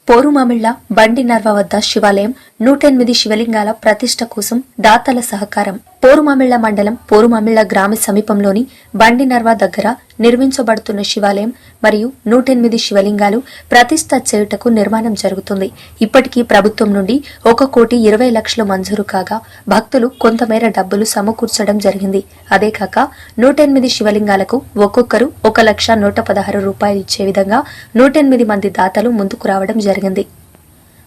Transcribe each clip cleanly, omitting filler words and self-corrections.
పోరుమామిళ్ల బండి నర్వ వద్ద శివాలయం 108 శివలింగాల ప్రతిష్ఠ కోసం దాతల సహకారం. పోరుమామిళ్ల మండలం పోరుమామిళ్ల గ్రామ సమీపంలోని బండి నర్వ దగ్గర నిర్మించబడుతున్న శివాలయం మరియు 108 శివలింగాలు ప్రతిష్ఠ చేయుటకు నిర్మాణం జరుగుతుంది. ఇప్పటికీ ప్రభుత్వం నుండి 1,20,00,000 మంజూరు కాగా భక్తులు కొంతమేర డబ్బులు సమకూర్చడం జరిగింది. అదే కాక 108 శివలింగాలకు ఒక్కొక్కరు 1,116,000 రూపాయలు ఇచ్చే విధంగా 108 మంది దాతలు ముందుకు రావడం జరిగింది.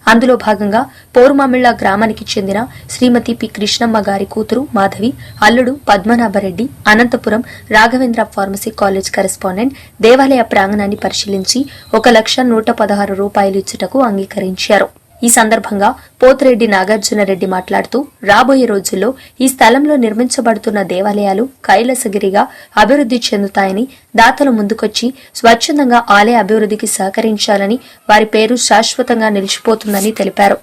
అందులో భాగంగా పోరుమామిళ్ల గ్రామానికి చెందిన శ్రీమతి పి కృష్ణమ్మ గారి కూతురు మాధవి, అల్లుడు Padmanabha Reddy Anantapur Raghavendra pharmacy college correspondent దేవాలయ ప్రాంగణాన్ని పరిశీలించి 1,116,000 రూపాయలు ఇచ్చుటకు అంగీకరించారు. ఈ సందర్భంగా పోతిరెడ్డి నాగార్జునరెడ్డి మాట్లాడుతూ రాబోయే రోజుల్లో ఈ స్థలంలో నిర్మించబడుతున్న దేవాలయాలు కైలాసగిరిగా అభివృద్ధి చెందుతాయని, దాతలు ముందుకొచ్చి స్వచ్ఛందంగా ఆలయ అభివృద్ధికి సహకరించాలని, వారి పేరు శాశ్వతంగా నిలిచిపోతుందని తెలిపారు.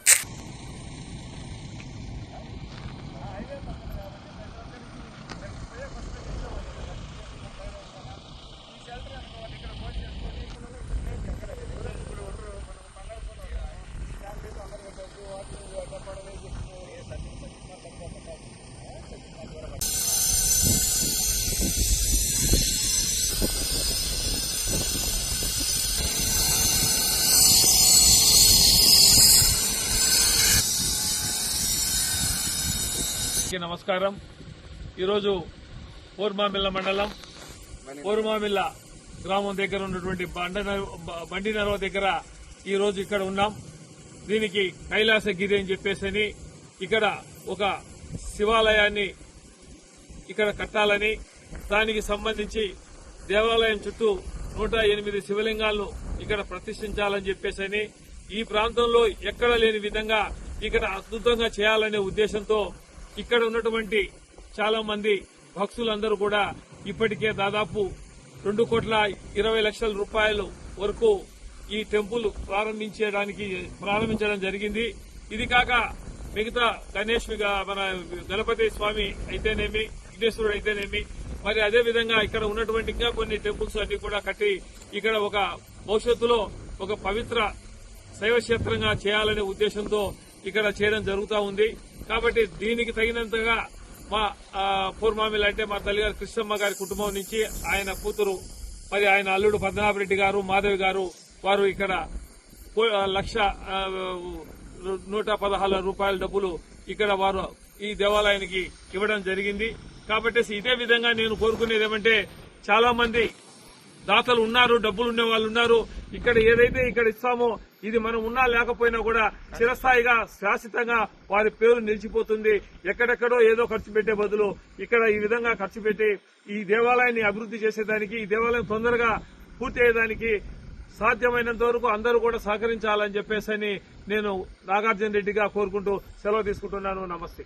నమస్కారం. ఈరోజు పోరుమామిళ్ల మండలం పోరుమామిళ్ల గ్రామం దగ్గర ఉన్నటువంటి బండి నర్వ దగ్గర ఈరోజు ఇక్కడ ఉన్నాం. దీనికి కైలాసగిరి అని చెప్పేసి ఇక్కడ ఒక శివాలయాన్ని ఇక్కడ కట్టాలని, దానికి సంబంధించి దేవాలయం చుట్టూ 108 శివలింగాలను ఇక్కడ ప్రతిష్ఠించాలని చెప్పేసి ఈ ప్రాంతంలో ఎక్కడ లేని విధంగా ఇక్కడ అద్భుతంగా చేయాలనే ఉద్దేశంతో ఇక్కడ ఉన్నటువంటి చాలా మంది భక్తులందరూ కూడా ఇప్పటికే దాదాపు 2,20,00,000 రూపాయలు వరకు ఈ టెంపుల్ ప్రారంభించడం జరిగింది. ఇది కాక మిగతా గణేష్ మన గణపతి స్వామి అయితేనేమి, విఘ్నేశ్వరుడు అయితేనేమి, మరి అదే విధంగా ఇక్కడ ఉన్నటువంటి ఇంకా కొన్ని టెంపుల్స్ అన్ని కూడా కట్టి ఇక్కడ ఒక భవిష్యత్తులో ఒక పవిత్ర శైవక్షేత్రంగా చేయాలనే ఉద్దేశంతో ఇక్కడ చేయడం జరుగుతూ ఉంది. కాబట్టి దీనికి తగినంతగా మా పోరుమామిళ్ల అంటే మా తల్లిగారు కృష్ణమ్మ గారి కుటుంబం నుంచి ఆయన కూతురు మరి ఆయన అల్లుడు పద్మనాభరెడ్డి గారు, మాధవి గారు, వారు ఇక్కడ 1,116,000 రూపాయల డబ్బులు ఇక్కడ వారు ఈ దేవాలయానికి ఇవ్వడం జరిగింది. కాబట్టి ఇదే విధంగా నేను కోరుకునేది ఏమంటే, చాలా మంది దాతలు ఉన్నారు, డబ్బులు ఉండే వాళ్ళు ఉన్నారు. ఇక్కడ ఏదైతే ఇక్కడ ఇస్తామో ఇది మనం ఉన్నా లేకపోయినా కూడా చిరస్థాయిగా శాశ్వతంగా వారి పేరు నిలిచిపోతుంది. ఎక్కడెక్కడో ఏదో ఖర్చు పెట్టే బదులు ఇక్కడ ఈ విధంగా ఖర్చు పెట్టి ఈ దేవాలయాన్ని అభివృద్ధి చేసేదానికి, ఈ దేవాలయం తొందరగా పూర్తి అయ్యేదానికి సాధ్యమైనంత వరకు అందరూ కూడా సహకరించాలని చెప్పేసి నేను నాగార్జున రెడ్డిగా కోరుకుంటూ సెలవు తీసుకుంటున్నాను. నమస్తే.